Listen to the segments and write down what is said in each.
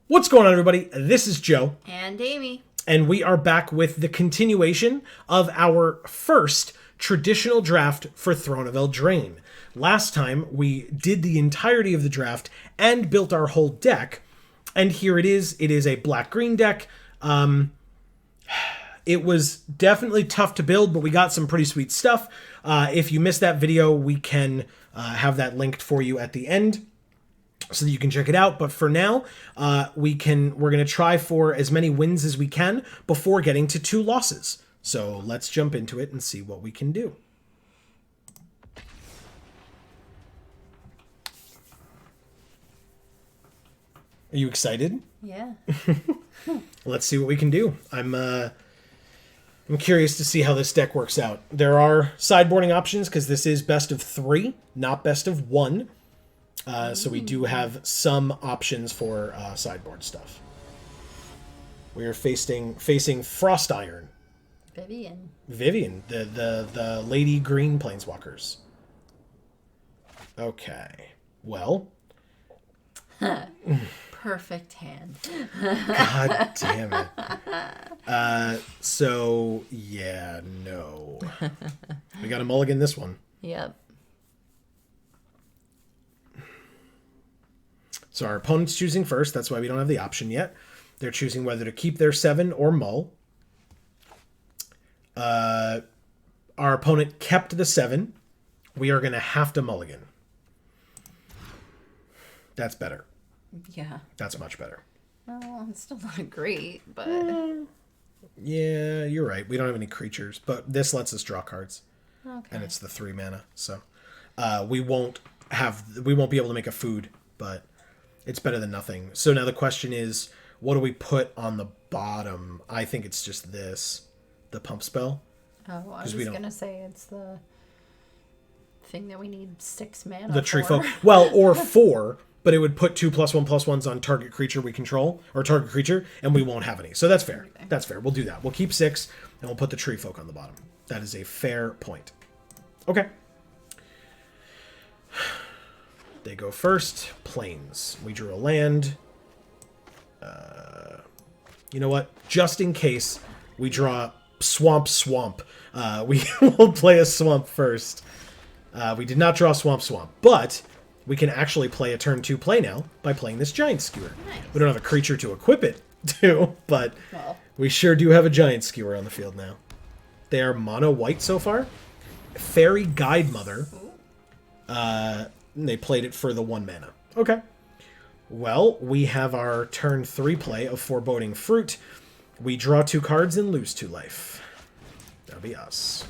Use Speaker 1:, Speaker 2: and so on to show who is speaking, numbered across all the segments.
Speaker 1: What's going on, everybody? This is Joe.
Speaker 2: And Amy.
Speaker 1: And we are back with the continuation of our first traditional draft for Throne of Eldraine. Last time, we did the entirety of the draft and built our whole deck. And here it is. It is a black-green deck. It was definitely tough to build, but we got some pretty sweet stuff. If you missed that video, we can have that linked for you at the end, so that you can check it out. But for now, we're going to try for as many wins as we can before getting to 2 losses. So let's jump into it and see what we can do. Are you excited?
Speaker 2: Yeah.
Speaker 1: Let's see what we can do. I'm curious to see how this deck works out. There are sideboarding options because this is best of 3, not best of 1. So we do have some options for sideboard stuff. We are facing Frost Iron. Vivian, the Lady Green Planeswalkers. Okay. Well.
Speaker 2: Perfect hand.
Speaker 1: God damn it. So, yeah, no. We got to mulligan this one.
Speaker 2: Yep.
Speaker 1: So our opponent's choosing first. That's why we don't have the option yet. They're choosing whether to keep their 7 or mull. Our opponent kept the 7. We are going to have to mulligan. That's better.
Speaker 2: Yeah.
Speaker 1: That's much better.
Speaker 2: Well, it's still not great, but...
Speaker 1: Yeah, you're right. We don't have any creatures, but this lets us draw cards.
Speaker 2: Okay.
Speaker 1: And it's the 3 mana, so we won't be able to make a food, but it's better than nothing. So now the question is, what do we put on the bottom? I think it's just this, the pump spell.
Speaker 2: Oh, I was going to say it's the thing that we need 6 mana
Speaker 1: the tree
Speaker 2: for.
Speaker 1: folk. Well, or 4, but it would put 2+1/+1s on target creature we control, or target creature, and we won't have any. So that's fair.
Speaker 2: Okay.
Speaker 1: That's fair. We'll do that. We'll keep 6, and we'll put the tree folk on the bottom. That is a fair point. Okay. They go first. Plains. We drew a land. You know what? Just in case we draw swamp, we will play a swamp first. We did not draw swamp, but we can actually play a turn 2 play now by playing this giant skewer.
Speaker 2: Nice.
Speaker 1: We don't have a creature to equip it to, but we sure do have a giant skewer on the field now. They are mono white so far. Fairy Guide Mother. They played it for the 1 mana. Okay. Well, we have our turn 3 play of Foreboding Fruit. We draw 2 cards and lose 2 life. That'll be us.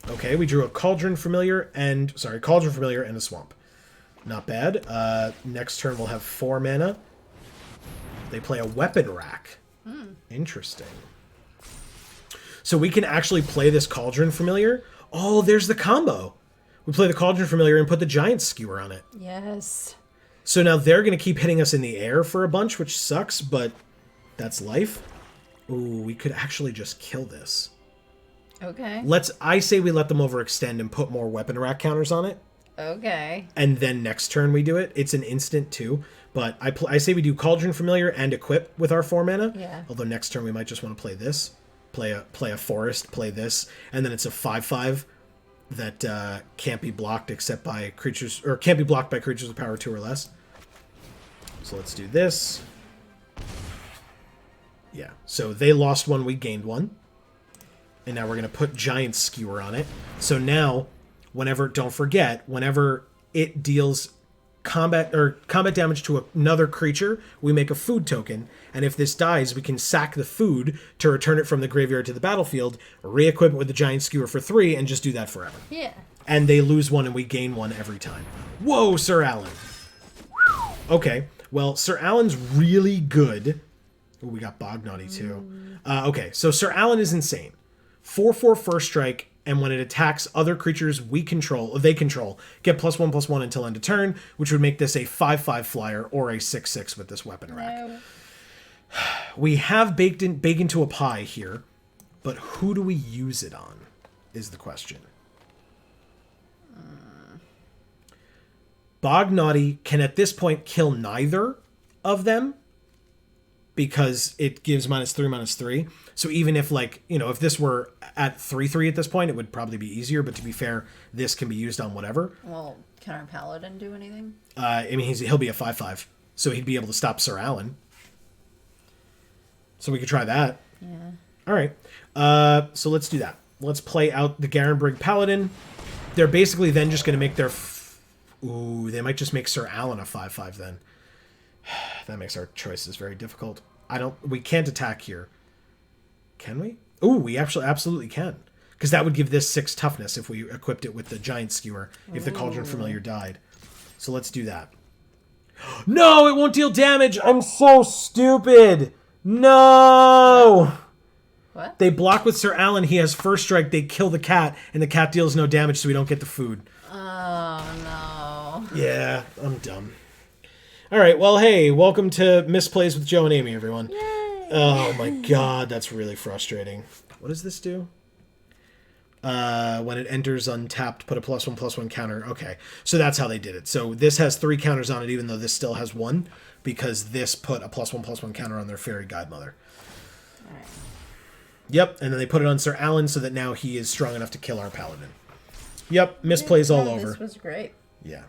Speaker 1: Okay, we drew a Cauldron Familiar and a Swamp. Not bad. Next turn we'll have 4 mana. They play a Weapon Rack. Interesting. So we can actually play this Cauldron Familiar. Oh, there's the combo. We play the Cauldron Familiar and put the Giant Skewer on it.
Speaker 2: Yes.
Speaker 1: So now they're going to keep hitting us in the air for a bunch, which sucks, but that's life. Ooh, we could actually just kill this.
Speaker 2: Okay.
Speaker 1: I say we let them overextend and put more Weapon Rack counters on it.
Speaker 2: Okay.
Speaker 1: And then next turn we do it. It's an instant too, but I say we do Cauldron Familiar and equip with our 4 mana.
Speaker 2: Yeah.
Speaker 1: Although next turn we might just want to play this. Play a forest, play this, and then it's a 5/5 that can't be blocked except by creatures, or can't be blocked by creatures with power 2 or less. So let's do this. Yeah, so they lost 1, we gained 1. And now we're going to put Giant Skewer on it. So now, don't forget, whenever it deals combat damage to another creature, we make a food token. And if this dies, we can sack the food to return it from the graveyard to the battlefield, re-equip it with the Giant Skewer for 3, and just do that forever.
Speaker 2: Yeah.
Speaker 1: And they lose 1 and we gain 1 every time. Whoa, Sir Alan. Okay, well, Sir Alan's really good. Oh, we got Bognaughty too. Okay, so Sir Alan is insane. 4/4 first strike, and when it attacks other creatures they control, get +1/+1 until end of turn, which would make this a 5/5 flyer or a 6/6 with this Weapon Rack.
Speaker 2: No.
Speaker 1: We have bacon to a pie here, but who do we use it on is the question. Bognaughty can at this point kill neither of them because it gives -3/-3. So even if, like, you know, if this were at 3/3 at this point, it would probably be easier. But to be fair, this can be used on whatever.
Speaker 2: Well, can our paladin do anything?
Speaker 1: I mean, he'll be a 5/5, so he'd be able to stop Sir Alan. So we could try that.
Speaker 2: Yeah.
Speaker 1: All right. So let's do that. Let's play out the Garenbrig Paladin. They're basically then just going to make their... Ooh, they might just make Sir Alan a 5/5 then. That makes our choices very difficult. We can't attack here. Can we? Ooh, we actually absolutely can. Because that would give this 6 toughness if we equipped it with the Giant Skewer, if the Cauldron Familiar died. So let's do that. No, it won't deal damage! I'm so stupid! No!
Speaker 2: What?
Speaker 1: They block with Sir Alan, he has first strike, they kill the cat, and the cat deals no damage, so we don't get the food.
Speaker 2: Oh, no.
Speaker 1: Yeah, I'm dumb. Alright, well, hey, welcome to Misplays with Joe and Amy, everyone.
Speaker 2: Yay.
Speaker 1: Oh my god, that's really frustrating. What does this do? When it enters untapped, put a +1/+1 counter. Okay, so that's how they did it. So this has 3 counters on it, even though this still has 1, because this put a +1/+1 counter on their Fairy Godmother.
Speaker 2: All right.
Speaker 1: Yep, and then they put it on Sir Alan so that now he is strong enough to kill our Paladin. Yep, misplays all over.
Speaker 2: This was great.
Speaker 1: Yeah.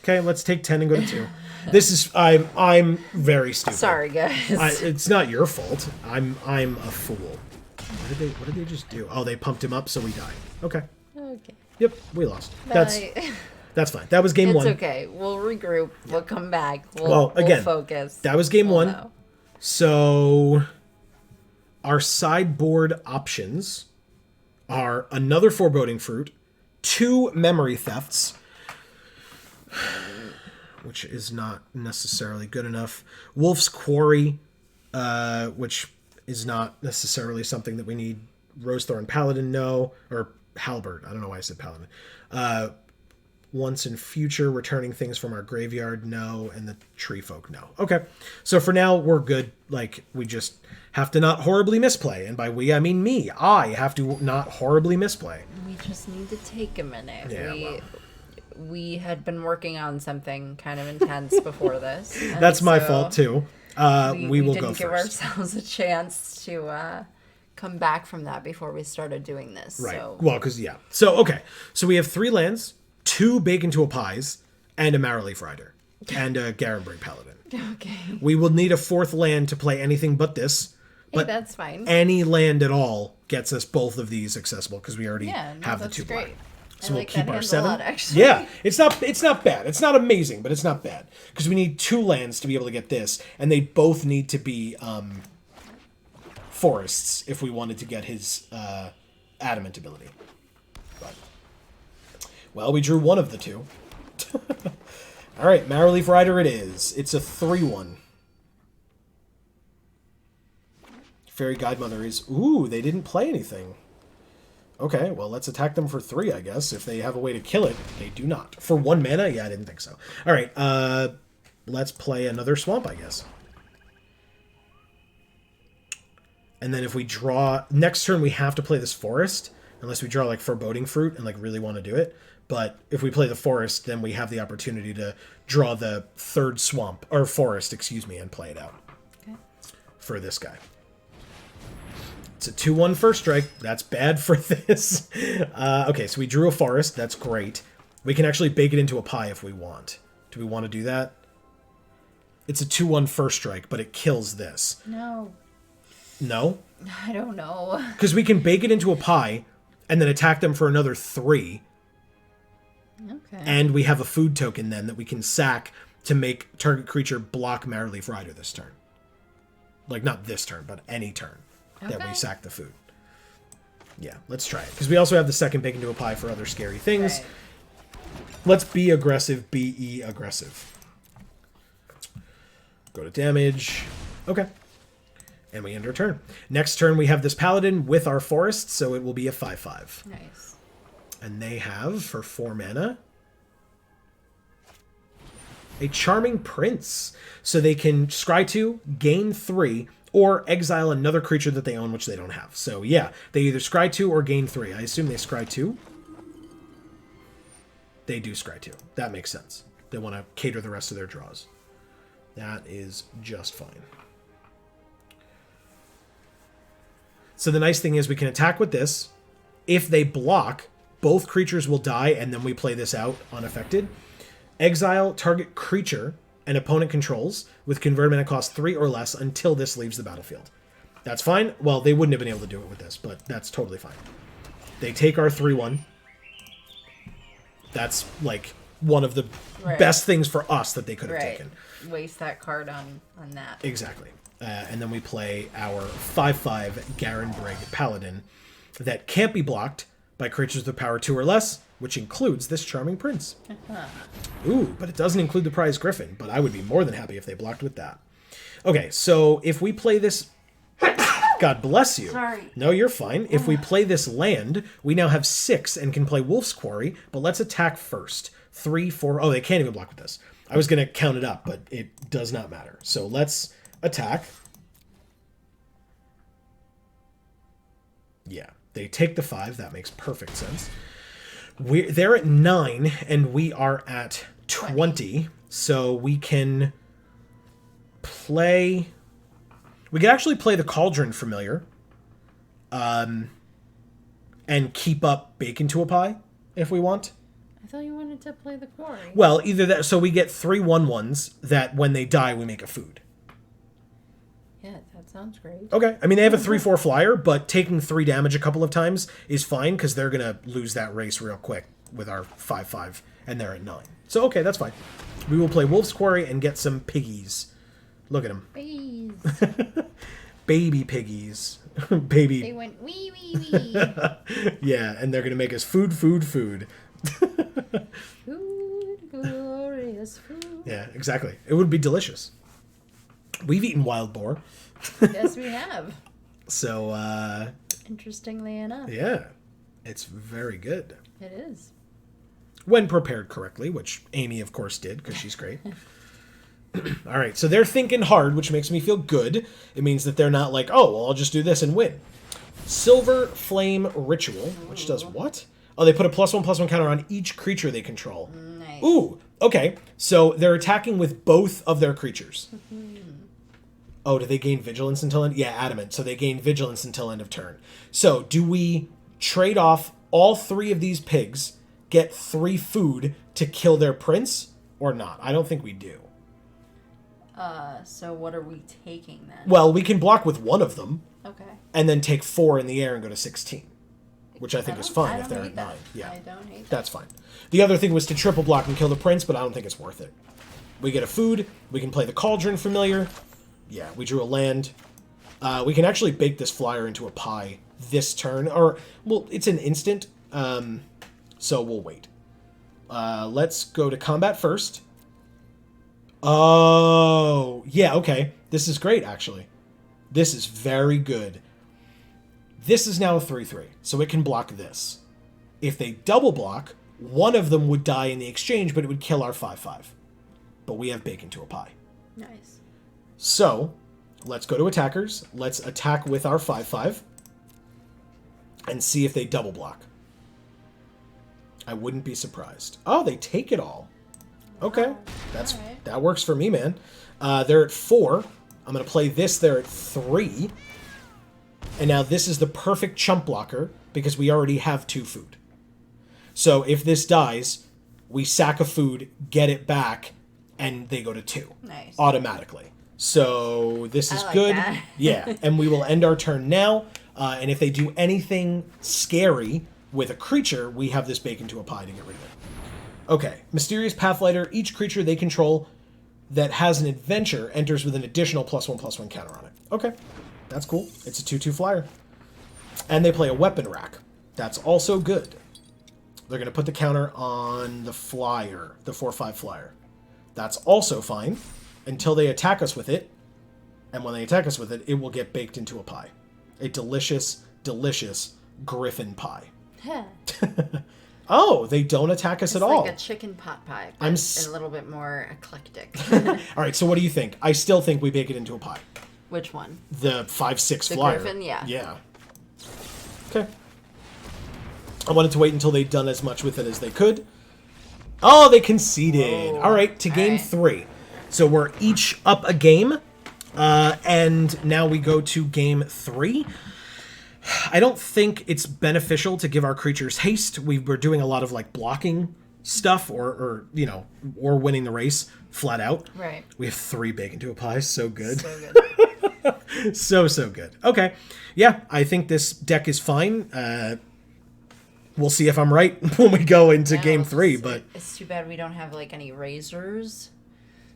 Speaker 1: Okay, let's take 10 and go to 2. This is... I'm very stupid.
Speaker 2: Sorry, guys.
Speaker 1: It's not your fault. I'm a fool. What did they just do? Oh, they pumped him up, so we died. Okay.
Speaker 2: Okay.
Speaker 1: Yep, we lost.
Speaker 2: Bye.
Speaker 1: That's fine. That was game 1.
Speaker 2: It's okay. We'll regroup. Yeah. We'll come back.
Speaker 1: Well, again,
Speaker 2: we'll focus.
Speaker 1: That was game 1.
Speaker 2: Know.
Speaker 1: So our sideboard options are another Foreboding Fruit, 2 Memory Thefts, which is not necessarily good enough, Wolf's Quarry, which is not necessarily something that we need, Rosethorn Paladin, no, or Halberd, I don't know why I said Paladin, Once in Future, returning things from our graveyard, no, and the Tree Folk, no. Okay, so for now, we're good. Like, we just have to not horribly misplay, and by we, I mean me. I have to not horribly misplay.
Speaker 2: We just need to take a minute.
Speaker 1: Yeah,
Speaker 2: we had been working on something kind of intense before this.
Speaker 1: That's my fault, too. We will go
Speaker 2: didn't give
Speaker 1: first.
Speaker 2: ourselves a chance to come back from that before we started doing this.
Speaker 1: Right.
Speaker 2: So.
Speaker 1: Well, because, yeah. So, okay. So we have 3 lands, 2 Bacon to a Pies, and a Marrowleaf Rider, and a Garenbrig Paladin.
Speaker 2: Okay.
Speaker 1: We will need a 4th land to play anything but this. But
Speaker 2: that's fine.
Speaker 1: Any land at all gets us both of these accessible, because we already have the 2 black.
Speaker 2: Great.
Speaker 1: So we'll
Speaker 2: like
Speaker 1: keep
Speaker 2: that
Speaker 1: our
Speaker 2: hand
Speaker 1: 7.
Speaker 2: a lot, actually.
Speaker 1: Yeah, it's not bad. It's not amazing, but it's not bad. Because we need 2 lands to be able to get this, and they both need to be forests if we wanted to get his adamant ability. But, well, we drew one of the 2. All right, Marrowleaf Rider it is. It's a 3/1. Fairy Godmother is... Ooh, they didn't play anything. Okay, well, let's attack them for 3, I guess. If they have a way to kill it, they do not. For 1 mana? Yeah, I didn't think so. All right, let's play another Swamp, I guess. And then if we draw... Next turn, we have to play this Forest, unless we draw, like, Foreboding Fruit and, like, really want to do it. But if we play the Forest, then we have the opportunity to draw the 3rd Swamp, or Forest, excuse me, and play it out.
Speaker 2: Okay.
Speaker 1: For this guy. It's a 2/1 first strike. That's bad for this. Okay, so we drew a Forest. That's great. We can actually bake it into a pie if we want. Do we want to do that? It's a 2/1 first strike, but it kills this.
Speaker 2: No.
Speaker 1: No?
Speaker 2: I don't know.
Speaker 1: Because we can bake it into a pie and then attack them for another 3.
Speaker 2: Okay.
Speaker 1: And we have a food token then that we can sack to make target creature block Marrowleaf Rider this turn. Like, not this turn, but any turn.
Speaker 2: Okay.
Speaker 1: That we sack the food. Yeah, let's try it. Because we also have the 2nd bake into a pie for other scary things.
Speaker 2: Right.
Speaker 1: Let's be aggressive. Be aggressive. Go to damage. Okay. And we end our turn. Next turn, we have this Paladin with our Forest, so it will be a 5/5.
Speaker 2: Nice.
Speaker 1: And they have, for 4 mana, a Charming Prince. So they can scry 2, gain 3, or exile another creature that they own, which they don't have. So, yeah, they either scry 2 or gain 3. I assume they scry 2. They do scry 2. That makes sense. They want to cater the rest of their draws. That is just fine. So the nice thing is we can attack with this. If they block, both creatures will die, and then we play this out unaffected. Exile target creature an opponent controls with convert mana cost 3 or less until this leaves the battlefield. That's fine. Well, they wouldn't have been able to do it with this, but that's totally fine. They take our 3/1. That's like one of the best things for us that they could have taken.
Speaker 2: Waste that card on that.
Speaker 1: Exactly. And then we play our 5/5 Garen Brigg Paladin that can't be blocked by creatures with power 2 or less, which includes this Charming Prince. Ooh, but it doesn't include the Prize Griffin, but I would be more than happy if they blocked with that. Okay, so if we play this... God bless you.
Speaker 2: Sorry.
Speaker 1: No, you're fine. If we play this land, we now have 6 and can play Wolf's Quarry, but let's attack first. 3, 4... Oh, they can't even block with this. I was going to count it up, but it does not matter. So let's attack. Yeah, they take the 5. That makes perfect sense. They're at 9, and we are at 20. So we can play... We could actually play the Cauldron Familiar. And keep up Bacon to a Pie, if we want.
Speaker 2: I thought you wanted to play the Quarry.
Speaker 1: Well, either that... So we get 3 1/1s that when they die, we make a food.
Speaker 2: Yeah, that sounds great.
Speaker 1: Okay. I mean, they have a 3/4 flyer, but taking 3 damage a couple of times is fine because they're going to lose that race real quick with our 5/5, and they're at 9. So, okay, that's fine. We will play Wolf's Quarry and get some piggies. Look at them.
Speaker 2: Bees.
Speaker 1: Baby piggies. Baby.
Speaker 2: They went wee, wee, wee.
Speaker 1: Yeah, and they're going to make us food.
Speaker 2: Food, glorious food.
Speaker 1: Yeah, exactly. It would be delicious. We've eaten wild boar.
Speaker 2: Yes, we have.
Speaker 1: So,
Speaker 2: Interestingly enough.
Speaker 1: yeah, it's very good.
Speaker 2: It is.
Speaker 1: When prepared correctly, which Amy, of course, did, because she's great. All right, so they're thinking hard, which makes me feel good. It means that they're not like, oh, well, I'll just do this and win. Silver Flame Ritual, which does what? Oh, they put a +1/+1 counter on each creature they control.
Speaker 2: Nice.
Speaker 1: Ooh, okay. So they're attacking with both of their creatures. Oh, do they gain Vigilance until end? Yeah, Adamant. So they gain Vigilance until end of turn. So do we trade off all 3 of these pigs, get 3 food to kill their prince, or not? I don't think we do.
Speaker 2: So what are we taking then?
Speaker 1: Well, we can block with one of them.
Speaker 2: Okay.
Speaker 1: And then take 4 in the air and go to 16. Which I think is fine if they're at 9. Yeah.
Speaker 2: I don't hate that.
Speaker 1: That's fine. The other thing was to triple block and kill the prince, but I don't think it's worth it. We get a food. We can play the Cauldron Familiar. Yeah, we drew a land. We can actually bake this flyer into a pie this turn. Or, well, it's an instant, so we'll wait. Let's go to combat first. Oh, yeah, okay. This is great, actually. This is very good. This is now a 3/3, so it can block this. If they double block, one of them would die in the exchange, but it would kill our 5/5. But we have Bacon to a Pie.
Speaker 2: Nice.
Speaker 1: So, let's go to attackers. Let's attack with our 5/5 and see if they double block. I wouldn't be surprised. Oh, they take it all. Okay, that works for me, man. They're at 4. I'm going to play this. They're at 3. And now this is the perfect chump blocker because we already have 2 food. So if this dies, we sack a food, get it back, and they go to 2.
Speaker 2: Nice.
Speaker 1: Automatically. So this is good.
Speaker 2: That.
Speaker 1: Yeah, and we will end our turn now. And if they do anything scary with a creature, we have this Bacon to a Pie to get rid of it. Okay, Mysterious Pathlighter. Each creature they control that has an adventure enters with an additional +1/+1 counter on it. Okay, that's cool. It's a 2/2 flyer. And they play a Weapon Rack. That's also good. They're going to put the counter on the flyer, the 4/5 flyer. That's also fine until they attack us with it. And when they attack us with it, it will get baked into a pie. A delicious, delicious Griffin pie. Oh, they don't attack us at all.
Speaker 2: It's like a chicken pot pie, but a little bit more eclectic.
Speaker 1: All right, so what do you think? I still think we bake it into a pie.
Speaker 2: Which one?
Speaker 1: The 5/6
Speaker 2: the
Speaker 1: flyer.
Speaker 2: Griffin, yeah.
Speaker 1: Yeah. Okay. I wanted to wait until they'd done as much with it as they could. Oh, they conceded.
Speaker 2: Whoa.
Speaker 1: All right, to game 3. So we're each up a game, and now we go to game 3. I don't think it's beneficial to give our creatures haste. We're doing a lot of like blocking stuff, or winning the race flat out.
Speaker 2: Right.
Speaker 1: We have 3 bacon to a pie. So good.
Speaker 2: So good.
Speaker 1: so good. Okay. Yeah, I think this deck is fine. We'll see if I'm right when we go into game 3. But
Speaker 2: it's too bad we don't have like any razors.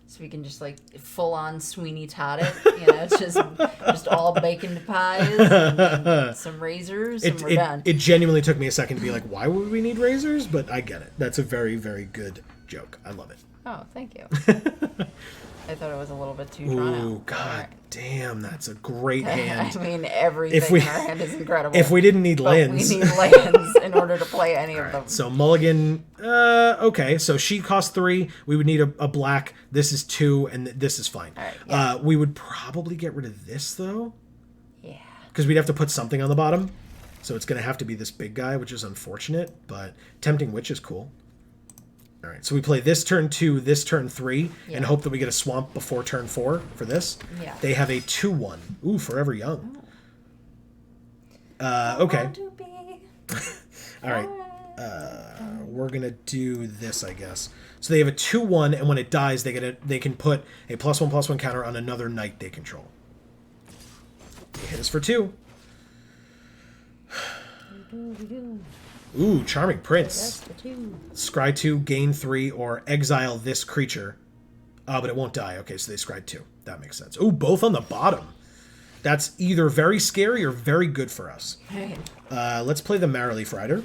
Speaker 2: So we can just like full on Sweeney Todd it, it's just all bacon pies and some razors and we're done.
Speaker 1: It genuinely took me a second to be like, why would we need razors? But I get it. That's a very, very good joke. I love it.
Speaker 2: Oh, thank you. I thought it was a little bit too drawn out.
Speaker 1: Ooh, God damn, that's a great hand.
Speaker 2: I mean, everything in our hand is incredible.
Speaker 1: If we didn't need lands.
Speaker 2: We need lands in order to play any of them.
Speaker 1: So mulligan, okay, so she costs 3. We would need a black. This is 2, and this is fine.
Speaker 2: All right, yeah.
Speaker 1: We would probably get rid of this, though.
Speaker 2: Yeah.
Speaker 1: Because we'd have to put something on the bottom. So it's going to have to be this big guy, which is unfortunate, but Tempting Witch is cool. All right, so we play this turn 2, this turn 3, and hope that we get a swamp before turn 4 for this.
Speaker 2: Yeah.
Speaker 1: They have a 2/1. Ooh, Forever Young. Okay. All right. We're gonna do this, I guess. So they have a 2/1, and when it dies, they can put a +1/+1 counter on another knight they control. They hit us for 2. Ooh, Charming Prince. Scry 2, gain 3, or exile this creature. But it won't die. Okay, so they scryed 2. That makes sense. Ooh, both on the bottom. That's either very scary or very good for us.
Speaker 2: Hey.
Speaker 1: Let's play the Marrowleaf Rider,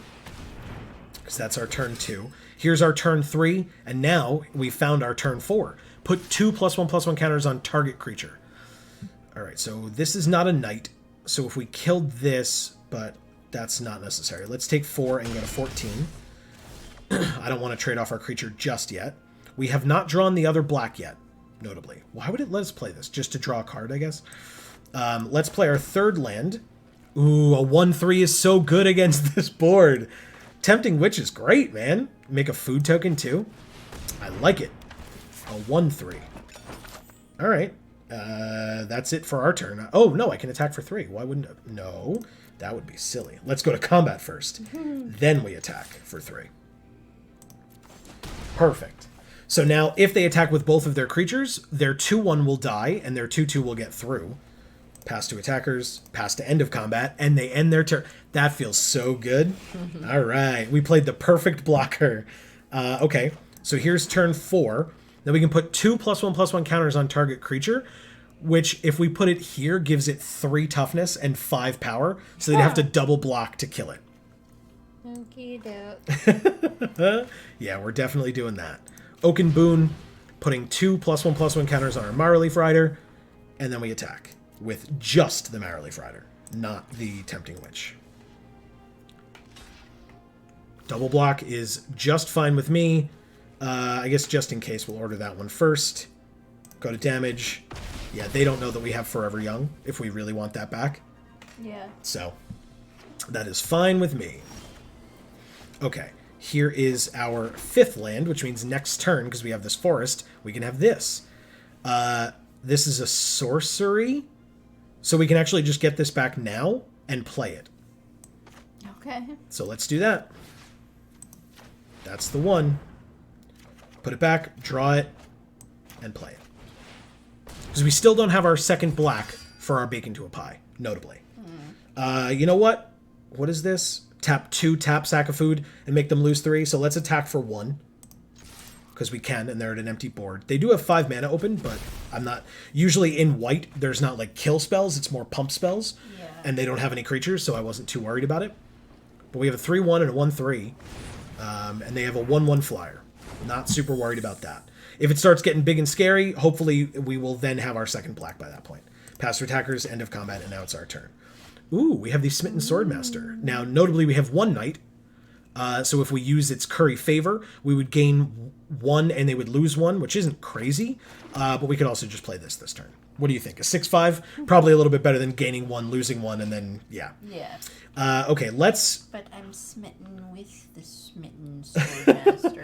Speaker 1: because that's our turn 2. Here's our turn 3, and now we found our turn 4. Put 2 +1/+1 counters on target creature. All right, so this is not a knight. So if we killed this, but that's not necessary. Let's take 4 and go to 14. I don't want to trade off our creature just yet. We have not drawn the other black yet, notably. Why would it let us play this? Just to draw a card, I guess? Let's play our 3rd land. Ooh, a 1/3 is so good against this board. Tempting Witch is great, man. Make a food token, too. I like it. A 1/3. All right. That's it for our turn. Oh, no, I can attack for 3. Why wouldn't I? No. That would be silly. Let's go to combat first. Then we attack for 3. Perfect. So now, if they attack with both of their creatures, their 2/1 will die, and their 2/2 will get through. Pass to attackers, pass to end of combat, and they end their turn. That feels so good. All right. We played the perfect blocker. Okay. So here's turn 4. Then we can put 2 +1/+1 counters on target creature, which, if we put it here, gives it 3 toughness and 5 power, so they'd have to double block to kill it. Yeah, we're definitely doing that. Oaken Boon, putting 2 +1/+1 counters on our Marrowleaf Rider, and then we attack with just the Marrowleaf Rider, not the Tempting Witch. Double block is just fine with me. I guess just in case, we'll order that one first. Go to damage. Yeah, they don't know that we have Forever Young, if we really want that back.
Speaker 2: Yeah.
Speaker 1: So, that is fine with me. Okay, here is our 5th land, which means next turn, because we have this forest, we can have this. This is a sorcery, so we can actually just get this back now and play it.
Speaker 2: Okay.
Speaker 1: So let's do that. That's the one. Put it back, draw it, and play it. Because we still don't have our 2nd black for our bacon to a pie, notably. You know what? What is this? Tap 2, tap sack of food, and make them lose 3. So let's attack for 1. Because we can, and they're at an empty board. They do have 5 mana open, but I'm not... Usually in white, there's not like kill spells, it's more pump spells.
Speaker 2: Yeah.
Speaker 1: And they don't have any creatures, so I wasn't too worried about it. But we have a 3/1 and a 1/3. And they have a 1/1 flyer. Not super worried about that. If it starts getting big and scary, hopefully we will then have our 2nd black by that point. Pass to attackers, end of combat, and now it's our turn. Ooh, we have the Smitten Swordmaster. Now, notably, we have 1 knight. So if we use its Curry Favor, we would gain 1 and they would lose 1, which isn't crazy. But we could also just play this turn. What do you think? A 6/5? Probably a little bit better than gaining 1, losing 1, and then, yeah.
Speaker 2: Yeah.
Speaker 1: Okay, let's...
Speaker 2: But I'm smitten with the Smitten Swordmaster.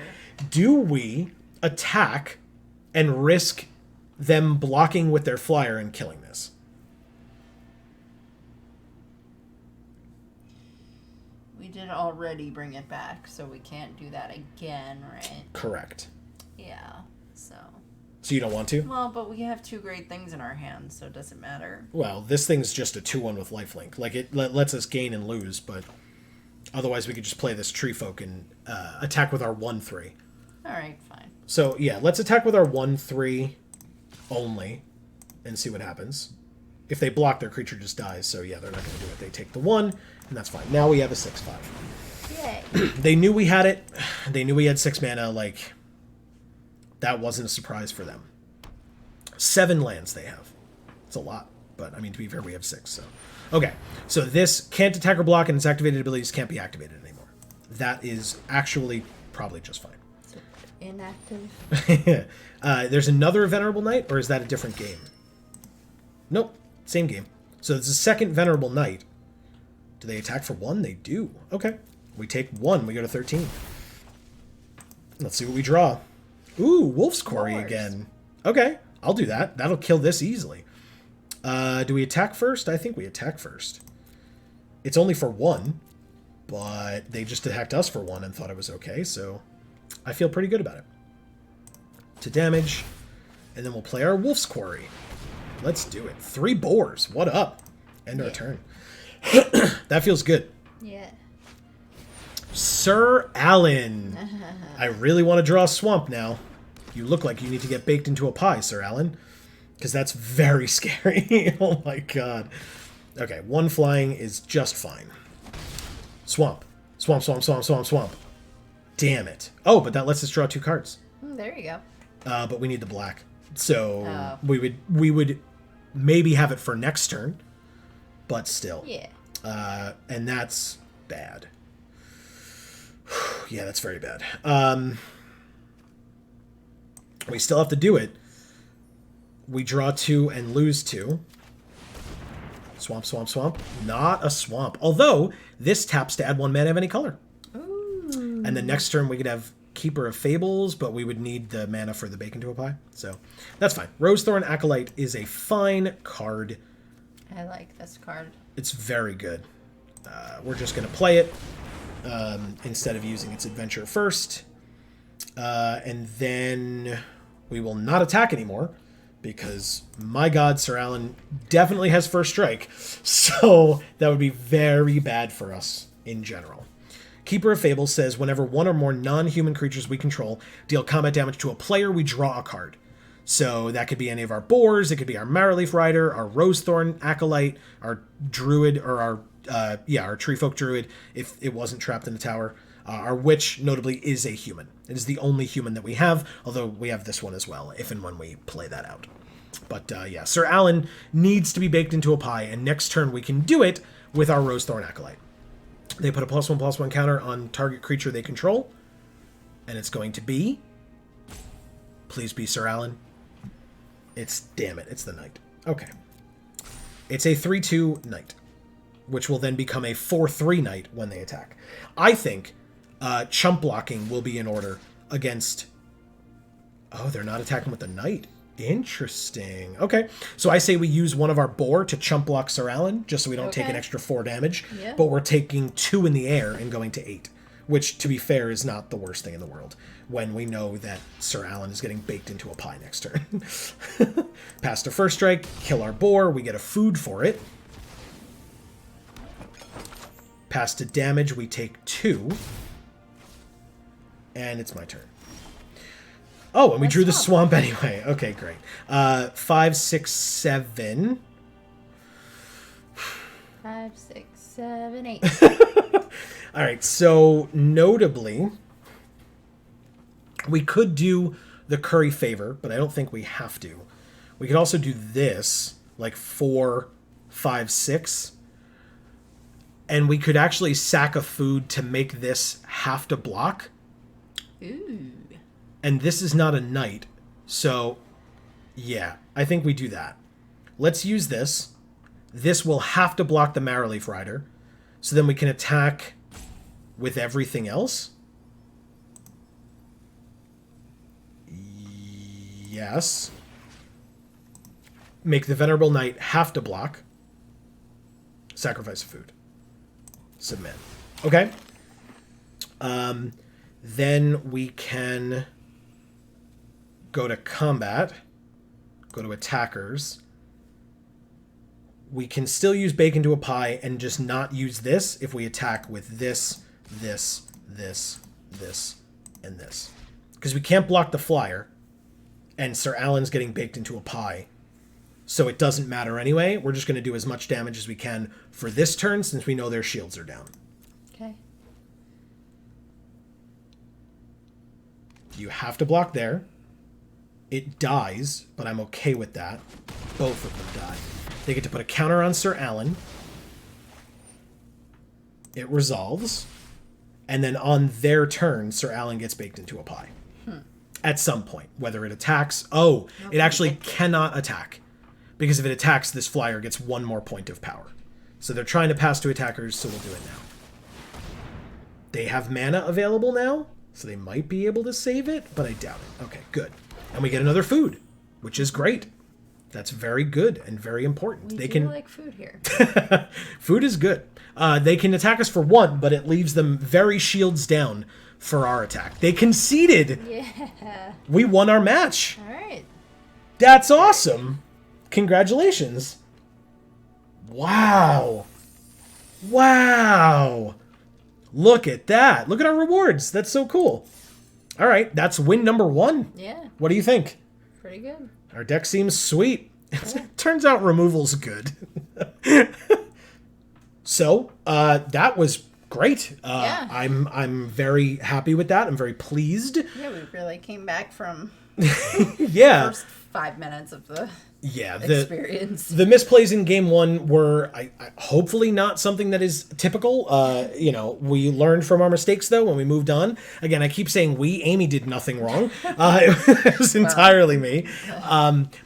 Speaker 1: Do we attack and risk them blocking with their flyer and killing this.
Speaker 2: We did already bring it back, so we can't do that again, right?
Speaker 1: Correct.
Speaker 2: Yeah, so...
Speaker 1: So you don't want to?
Speaker 2: Well, but we have 2 great things in our hands, so it doesn't matter.
Speaker 1: Well, this thing's just a 2-1 with lifelink. Like, it lets us gain and lose, but otherwise we could just play this Tree Folk and attack with our 1/3.
Speaker 2: Alright, fine.
Speaker 1: So, yeah, let's attack with our 1/3 only and see what happens. If they block, their creature just dies, so yeah, they're not going to do it. They take the 1, and that's fine. Now we have a 6/5.
Speaker 2: Yay.
Speaker 1: They knew we had it. They knew we had 6 mana, like... That wasn't a surprise for them. 7 lands they have. It's a lot, but I mean, to be fair, we have 6, so... Okay, so this can't attack or block, and its activated abilities can't be activated anymore. That is actually probably just fine.
Speaker 2: So inactive?
Speaker 1: There's another Venerable Knight, or is that a different game? Nope, same game. So it's a second Venerable Knight. Do they attack for 1? They do. Okay, we take 1, we go to 13. Let's see what we draw. Ooh, Wolf's Quarry again. Okay, I'll do that. That'll kill this easily. Do we attack first? I think we attack first. It's only for 1, but they just attacked us for 1 and thought it was okay, so I feel pretty good about it. To damage, and then we'll play our Wolf's Quarry. Let's do it. 3 boars. What up? End our turn. That feels good.
Speaker 2: Yeah.
Speaker 1: Sir Alan. I really want to draw a swamp now. You look like you need to get baked into a pie, Sir Alan. Because that's very scary. Oh my god. Okay, 1 flying is just fine. Swamp. Swamp, swamp, swamp, swamp, swamp. Damn it. Oh, but that lets us draw 2 cards.
Speaker 2: There you go.
Speaker 1: But we need the black. So we would maybe have it for next turn. But still.
Speaker 2: Yeah.
Speaker 1: And that's bad. Yeah, that's very bad. We still have to do it. We draw 2 and lose 2. Swamp, swamp, swamp. Not a swamp. Although, this taps to add 1 mana of any color.
Speaker 2: Ooh.
Speaker 1: And then next turn we could have Keeper of Fables, but we would need the mana for the Bake into a Pie. So, that's fine. Rosethorn Acolyte is a fine card.
Speaker 2: I like this card.
Speaker 1: It's very good. We're just going to play it. Instead of using its adventure first. And then we will not attack anymore because, my god, Sir Alan definitely has first strike. So that would be very bad for us in general. Keeper of Fables says whenever 1 or more non-human creatures we control deal combat damage to a player, we draw a card. So that could be any of our boars, it could be our Marrowleaf Rider, our Rosethorn Acolyte, our Druid, or our Tree Folk Druid, if it wasn't trapped in a tower. Our Witch, notably, is a human. It is the only human that we have, although we have this one as well, if and when we play that out. But, yeah, Sir Alan needs to be baked into a pie, and next turn we can do it with our Rosethorn Acolyte. They put a +1/+1 counter on target creature they control, and it's going to be... Please be Sir Alan. Damn it, it's the Knight. Okay. It's a 3/2 Knight, which will then become a 4/3 Knight when they attack. I think chump blocking will be in order against... Oh, they're not attacking with the Knight. Interesting. Okay, so I say we use one of our boar to chump block Sir Alan, just so we don't take an extra 4 damage.
Speaker 2: Yeah.
Speaker 1: But we're taking 2 in the air and going to 8, which, to be fair, is not the worst thing in the world, when we know that Sir Alan is getting baked into a pie next turn. Pass to first strike, kill our boar, we get a food for it. Pass to damage, we take 2. And it's my turn. Oh, and we drew the swamp anyway. Okay, great. 5, 6, 7.
Speaker 2: 5, 6, 7, 8.
Speaker 1: All right, so notably, we could do the Curry Favor, but I don't think we have to. We could also do this, like 4, 5, 6. And we could actually sack a food to make this have to block.
Speaker 2: Ooh.
Speaker 1: And this is not a knight, so yeah, I think we do that. Let's use this. This will have to block the Marrowleaf Rider, so then we can attack with everything else. Yes. make the Venerable Knight have to block. Sacrifice a food. Submit. Okay. Then we can go to combat. Go to attackers. We can still use Bake into a Pie and just not use this if we attack with this, this, this, this, and this. Because we can't block the flyer, and Sir Alan's getting baked into a pie. So it doesn't matter anyway. We're just going to do as much damage as we can for this turn since we know their shields are down.
Speaker 2: Okay.
Speaker 1: You have to block there. It dies, but I'm okay with that. Both of them die. They get to put a counter on Sir Alan. It resolves. And then on their turn, Sir Alan gets baked into a pie. At some point. Whether it attacks... Oh, it actually cannot attack. Because if it attacks, this flyer gets one more point of power. So they're trying to pass to attackers, so we'll do it now. They have mana available now, so they might be able to save it, but I doubt it. Okay, good. And we get another food, which is great. That's very good and very important.
Speaker 2: We
Speaker 1: they
Speaker 2: do
Speaker 1: can
Speaker 2: like food here.
Speaker 1: Food is good. They can attack us for 1, but it leaves them very shields down for our attack. They conceded.
Speaker 2: Yeah.
Speaker 1: We won our match.
Speaker 2: All right.
Speaker 1: That's awesome. Congratulations. Wow. Wow. Look at that. Look at our rewards. That's so cool. All right, that's win number 1.
Speaker 2: Yeah.
Speaker 1: What do you think?
Speaker 2: Pretty good.
Speaker 1: Our deck seems sweet. It turns out removal's good. So, that was great.
Speaker 2: Yeah.
Speaker 1: I'm very happy with that. I'm very pleased.
Speaker 2: Yeah, we really came back from
Speaker 1: Yeah.
Speaker 2: first 5 minutes of the
Speaker 1: Yeah,
Speaker 2: experience.
Speaker 1: the misplays in game 1 were hopefully not something that is typical. We learned from our mistakes though when we moved on. Again, I keep saying we. Amy did nothing wrong. It was entirely me.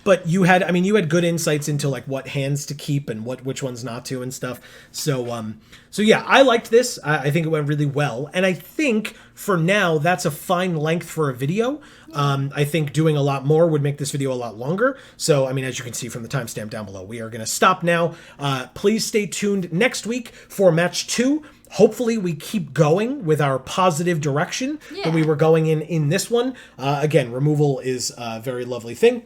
Speaker 1: But you had good insights into like what hands to keep and which ones not to and stuff. So yeah, I liked this. I think it went really well, and I think for now that's a fine length for a video. I think doing a lot more would make this video a lot longer. So, as you can see from the timestamp down below, we are going to stop now. Please stay tuned next week for match 2. Hopefully we keep going with our positive direction that we were going in this one. Again, removal is a very lovely thing.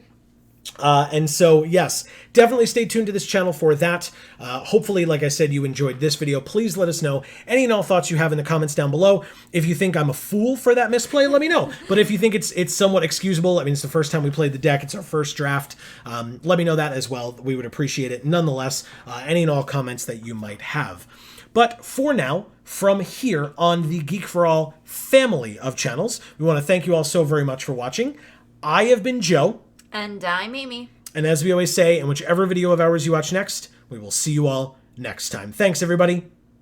Speaker 1: And so, yes, definitely stay tuned to this channel for that. Hopefully, like I said, you enjoyed this video. Please let us know any and all thoughts you have in the comments down below. If you think I'm a fool for that misplay, let me know. But if you think it's somewhat excusable, it's the first time we played the deck, it's our first draft, let me know that as well. We would appreciate it nonetheless, any and all comments that you might have. But for now, from here on the Geek for All family of channels, we want to thank you all so very much for watching. I have been Joe.
Speaker 2: And I'm Amy.
Speaker 1: And as we always say, in whichever video of ours you watch next, we will see you all next time. Thanks, everybody.